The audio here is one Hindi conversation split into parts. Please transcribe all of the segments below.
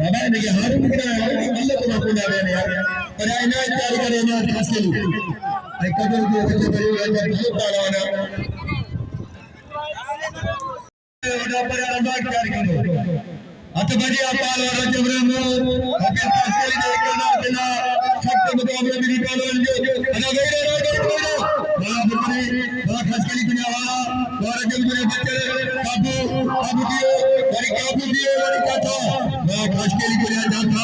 बाबा ने के हारून के अल्लाह को को ना देने यार पर आईना तैयार करे ना खास के लिए आई कदर के बच्चे बड़े बहुत पालाना ओडा पर अल्लाह तैयार करो अतबजी अपाल और जबरमो हके खास के लिए करना बिना सख्त मुकाबले में निकालो जो अना गैर ना पुत्री बड़ा खास के लिए दुनिया वाला और जब मेरे बच्चे काबू दियो बड़ी काबू दियो बड़ी कथा मैं खास के लिए दुनिया जाता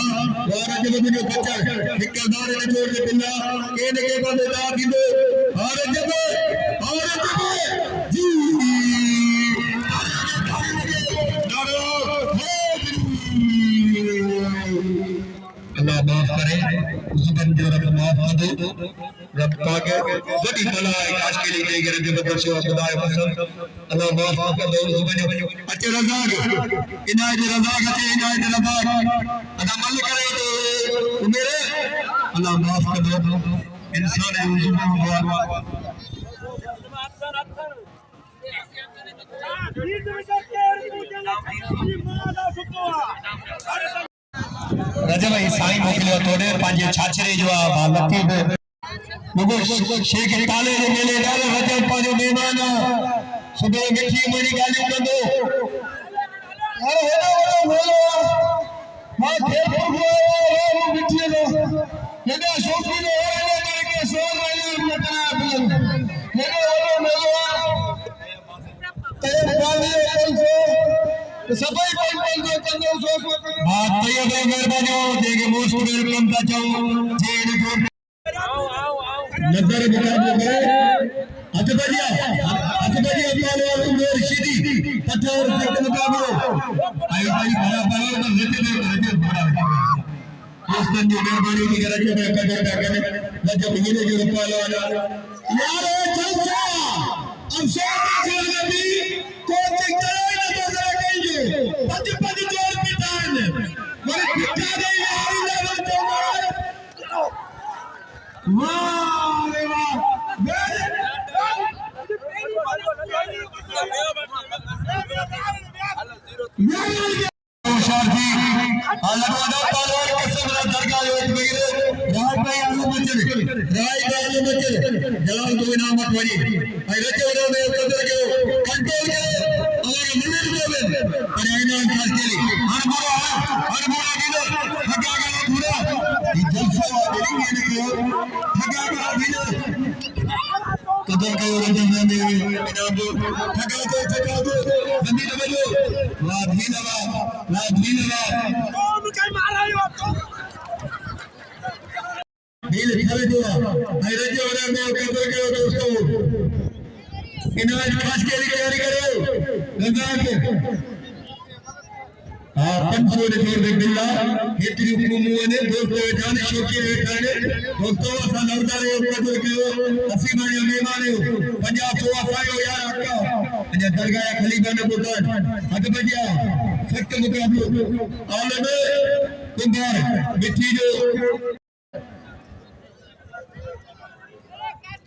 और जब मेरे बच्चे ठेकेदार ने जोड़ के बिना के बंदे दा दिंदो और जब जी अल्लाह माफ करे जुबान जो रब माफ कर दो रब पाके बड़ी भलाई आज के लिए गए जब बच्चे खुदा पसंद अल्लाह माफ कर दो जुबान अच्छे रज़ाक इनायत रज़ाक अच्छे इनायत रज़ाक अदा मल करे तो मेरे अल्लाह माफ कर दो इंसान है जुबान रजब भाई साईं मोकलियो तोड़े पांजे छाछरे जो बालती मुगो शेख ताले जे मेले डाल रजब पांजो मेहमान सुबह मिठी मणी गालियो कंदो अरे हेडो बोलो मां खेल को मिठी लो हेडा शौकी लो हेडा करे के सोर वाली मतना हेडो बोलो ते पानी सबाई बोल जो कंदो सो बात तैयार है मेहरबानी देगे मोस्ट वेलकम का चाहूं जेड को नजर मुकाबले में अतबजिया अपाल और रशीदी पत्थर से मुकाबले आई भाई बड़ा बड़ा तो लेते रजब बड़ा दोस्तन जो मेहरबानी की गरज में कदर करने रजब ये जो अपाल वाला यार जलसा अफसोस के नबी कोचिंग कराई ना बजा कहेंगे पति जोर पिटान मेरे पिटा दे यारी लेवल पे वाह रे वाह शादी अलवादा पालवार कसम रा दरगाह एक बगैर राज भाई आलू मचल जलाल तो इनाम मत वरी भाई रजब में कदर के कंट्रोल के और मिनट में पर आईना खास के लिए हर बुरा गिनो हगा का बुरा ये जलसा देंगे ने को हगा का गिनो कदर के रजब में इनाम दो हगा दो जमीन बजो लाधी नवा कौन के मारा हो तो दिल खले जो भाई रजब में कदर के दोस्तों इनाज खास के लिए तैयारी करो रज़ाक हां 500 ने जोड़ दे बिल्ला हेतरी हुकुमो ने दोस्तों जाने शौकी वेठाने दोस्तों असा लवदार कदर के असी माने मेहमान हो 50 100 आयो यार अक्का अने दरगाह खलीफा ने पुकार हद बजिया सख्त मुकाबलो आलम कुंभार मिठी जो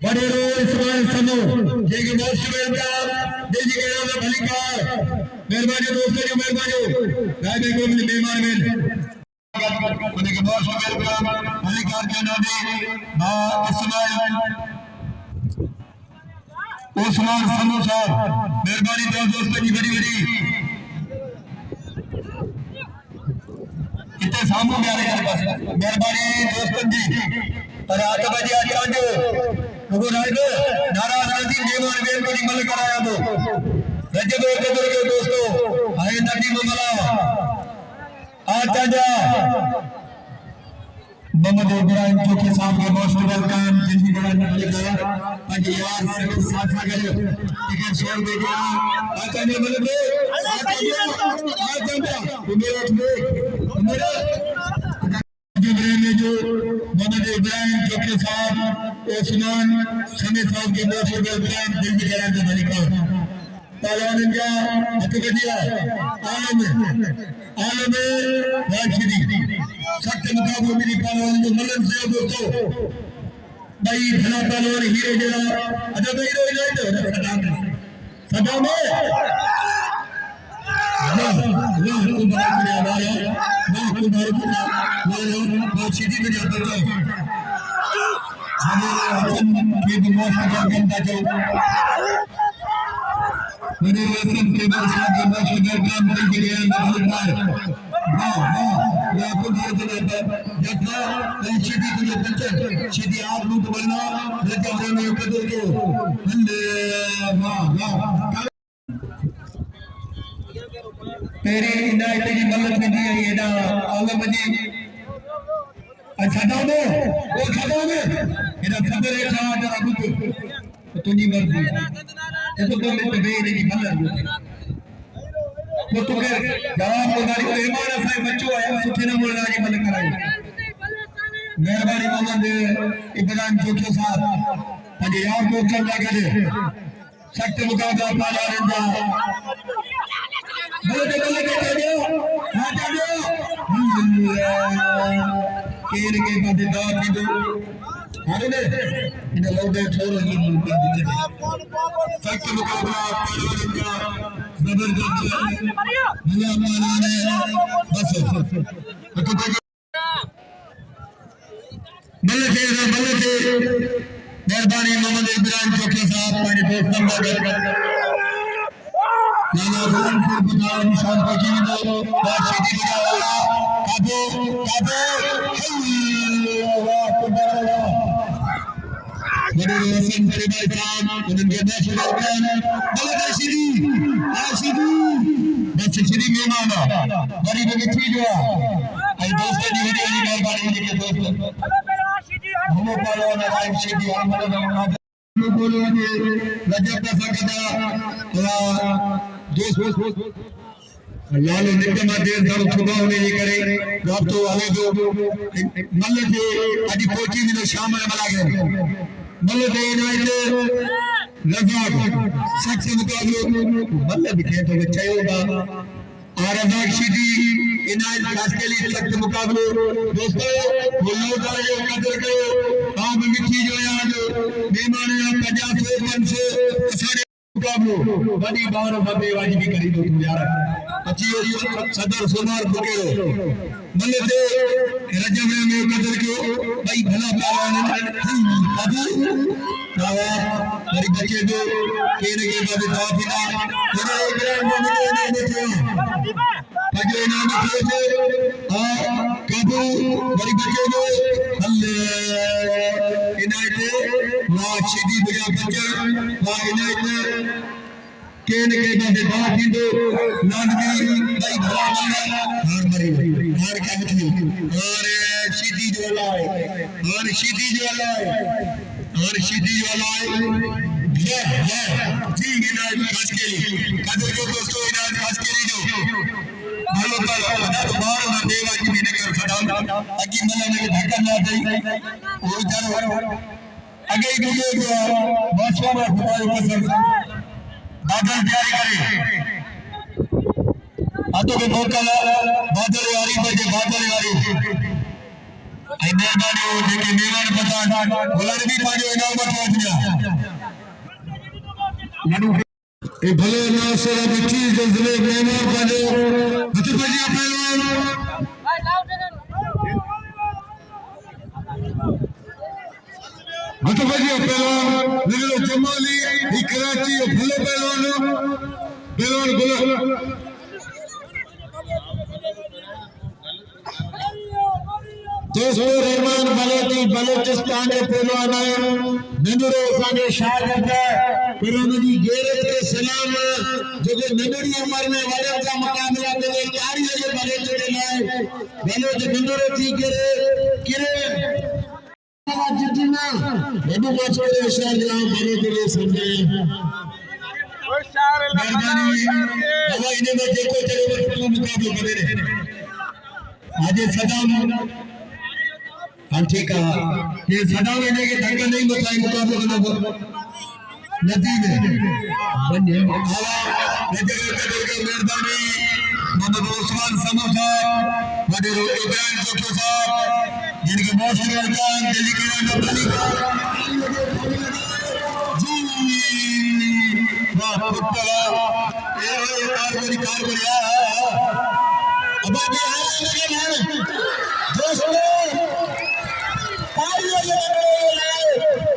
बड़े रो इस्माइल समो जेके मोस्ट वेलकम देजी के नाम भलीकार मेहरबानी दोस्तों जो मेहरबानी राय को मेहमान में उन्हें के मोस्ट वेलकम भलीकार के नाम बा इस्माइल उस्मान समो साहब मेहरबानी दोस्तों जी बड़ी इतने सामू प्यारे के पास मेहरबानी दोस्तों जी पर आतबजी अच्छा जो वो राइडो नाराज नदी मेहमान बेन को निमल कराया दो रजब कदर के दोस्तों आए नदी ममला आचा जा मोहम्मद इब्राहिम चौकी साहब के मौसम वेलकम जिंदगी बड़ा निकले गया आज यार साथ आ गए टिकट शेयर दे दिया आचा ने बोले मेरा जो मोहम्मद इब्राहिम चौकी साहब उस्मान समी साहब के मौसम वेलकम जिंदगी बड़ा निकले पहलवान का हकबदिया आलम राशिदी सख्त मुकाबले मेरी पहलवान जो मलन से दोस्तों भाई भला पहलवान हीरो जरा अच्छा तो हीरो नहीं तो सदाम तेरी इनायत की मदद में दी है ये ना आलम जी अच्छा दाओ वो खड़ा में इधर सबर है कहाँ जरा बुक तो तुझी मर्जी ये तो तुम इतने बेरे की मदद वो तो क्या जवाब को दारी को ईमान असाई बच्चों आया सुखे न बोलना जी मदद कराई मेहरबानी मोहम्मद इब्राहिम जोखियो साहब अजे यार को चल करे सख्त मुकाबला पाला रंजा बोले चलियो हां चलियो केर के बदे दात दो अरे ने इन लोगे छोरो ही सख्त मुकाबला पाला रंजा जबरदस्त भला माना ने बस तो मेहरबानी मोहम्मद इब्राहिम चौकी साहब मेरे दोस्त नंबर नाना गुलाम फिर बता निशान पहुंची दो बादशाह बजावा काबू काबू अल्लाह अकबर मेरे हसन भाई साहब उनके मैच दरमियान बल्ले आशिदी बस श्री मेहमान बड़ी बगीची जो आई दोस्त दी वीडियो की मेहरबानी के दोस्त हम पहलवान राइट सीधी हमले में बोलो जी रजब का सकदा थोड़ा दोस्त लालो निकमा देर दार सुबह होने ये करे रात तो आवे दो मल्ले थे अभी कोची में शाम में मला गए मल्ले थे इनायत रजाक सख्त मुकाबले मल्ले भी थे तो बच्चा होगा और रजाक सीधी इनायत खास के लिए सख्त मुकाबले दोस्तों बोलो दारे कदर करो गांव में मिठी जो आज मेहमान है 50 500 सारे मुकाबलो बड़ी बार बदे वाजिबी करी दो तुम यार अच्छी सदर सुमार बुकेरो मल्ले थे रजब में कदर करो भाई भला पहलवान काबू कावा मेरी बच्चे दो केने के बाद दाफिना तेरे इब्राहिम ने थे अगले नाम किए थे काबू मेरी बच्चे दो अल्लाह इनायत वाह सीधी बजा बच्चा वाह इनायत केन के बाद दाफी दो नानवी भाई भला माना हार मरी हार क्या मुझे और सीधी जो लाए और सीधी जो लाए ये जी इनायत खास के लिए कदर को दोस्तों इनायत खास के लिए जो भालो भालो तो बाहर ना देवा जी मैंने कर खड़ा अगी मला ने धक्का ना दे वो इधर आगे ही मुझे बादशाह में खुदा के कसम बादल तैयारी करे हाथों के मौका बादल यारी बजे बादल यारी आई मेहरबानी हो जेके मेहमान पता बुलाने भी पाजो इनाम पहुंच गया ए भले नासर मिठी जज्बे मेहमान पाजो हथ बजिया पहलवान हथ बजिया पहलवान निगलो जमाली ई कराची भले पहलवान बोलो दोस्तों रहमान बलोचिस्तान के पहलवान नंदुरो सागे शागिर्द पिरामिडी गैरत के सलाम जो नंदुरी उम्र में वाले का मुकाबला करे कारी लगे बलोच के लाए बलोच नंदुरो थी किरे जितना बाबू माचोड़े शहर जाओ बलोच के समझे मेहरबानी बाबा इन्हें में देखो तेरे मुकाबला करे आज सदाम हाँ ठीक है ये सदा लेने के धक्का नहीं बताए मुकाबले करना नदी में बने आवा नजर के मेहरबानी मोहम्मद उस्मान समोसा बड़े इब्राहिम चौकी साहब जिनके मोस्ट वेलकम दिल्ली के नंबर जी वाह पुत्रा ये कार बढ़िया बाकी आने लगे दोस्तों तालियों से लाए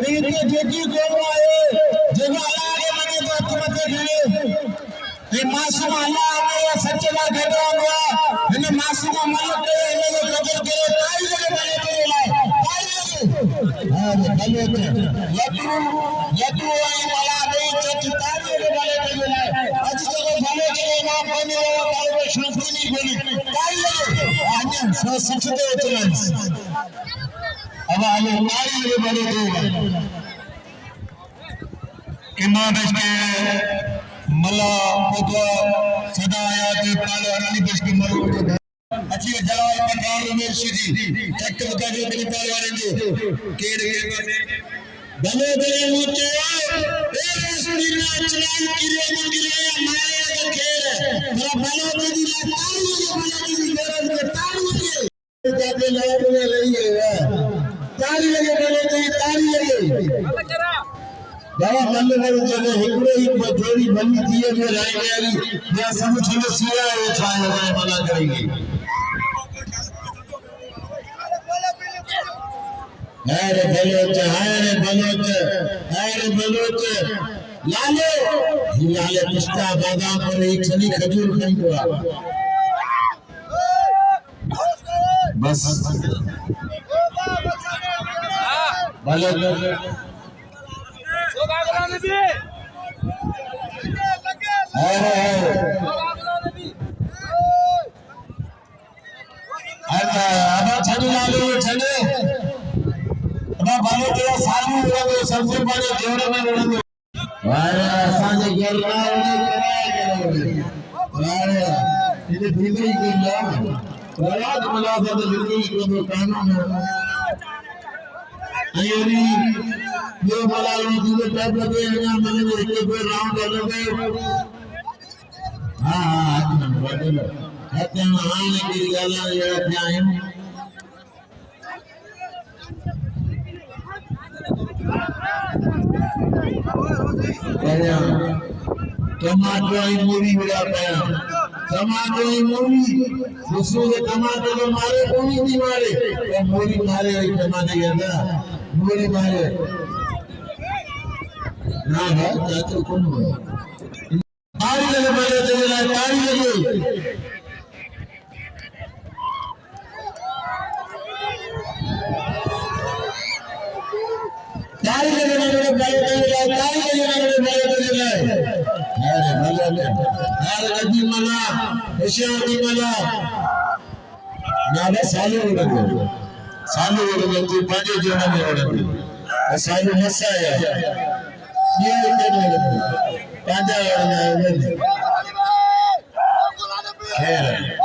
इनके जेकी गोवा है जगह आगे बने तो तुम खड़े ये मासूम अल्लाह हमें सच्चे का कहता हुआ इन्हें मासूम मलक के इन्हें कदर करे ताई लगे बने तो लाए ताई लगे लड्डू आई वाला नहीं चट ताई लगे बने तो लाए आज जगह भले के नाम बने हुआ ताई में शांति नहीं बनी ताई लगे आज सब सिखते होते हैं अब आले ताई लगे बने तो इमाम इसके मला पोतवा सदा आया के पाल हरानी बस के मरो अच्छी जलाल पठान उमेश जी चक्कर बता जो मेरे पाल वाले जो केड़ भले भले ऊंचे ए रसूली ना चलान किरे मारे के खेर मेरा भला दीदी ला ताली जाके लाइट में रही है ताली लगे भले तो ताली लगे बाबा मल्ले वाले जगह हिकड़े ही जोड़ी बनी थी जो राय वाली या सब चलो सिया है छाए है मना करेंगे अरे बलोच लाले पिस्ता बादाम और एक छली खजूर खाई हुआ बस बलोच सबसे बड़े जोड़े में उड़े असांजे घर इधर दिल्ली की रात मुलाफा तो दिल्ली को कानून अयोनी ये बोला ये दूसरे टाइप लगे हैं मैंने एक कोई राउंड लगे हां हां बदल कहते हैं आने की गाला ये क्या है टमाटर आई मूवी मिला पाया टमाटर आई मूवी दूसरों के टमाटर को मारे कोई नहीं मारे तो मूवी मारे वही टमाटर के अंदर मूवी मारे ना है चाचू कौन हो तारी लगे बड़े तेरे तारी लगे तारी लगे मेरे बड़े तेरे तारी लगे मेरे बड़े तेरे अरे भले अरे नदी मला होशियारी मला ना साले उड़े तू पांचे जोड़ा में उड़े साले मसा है ये के पांचा उड़ना है खैर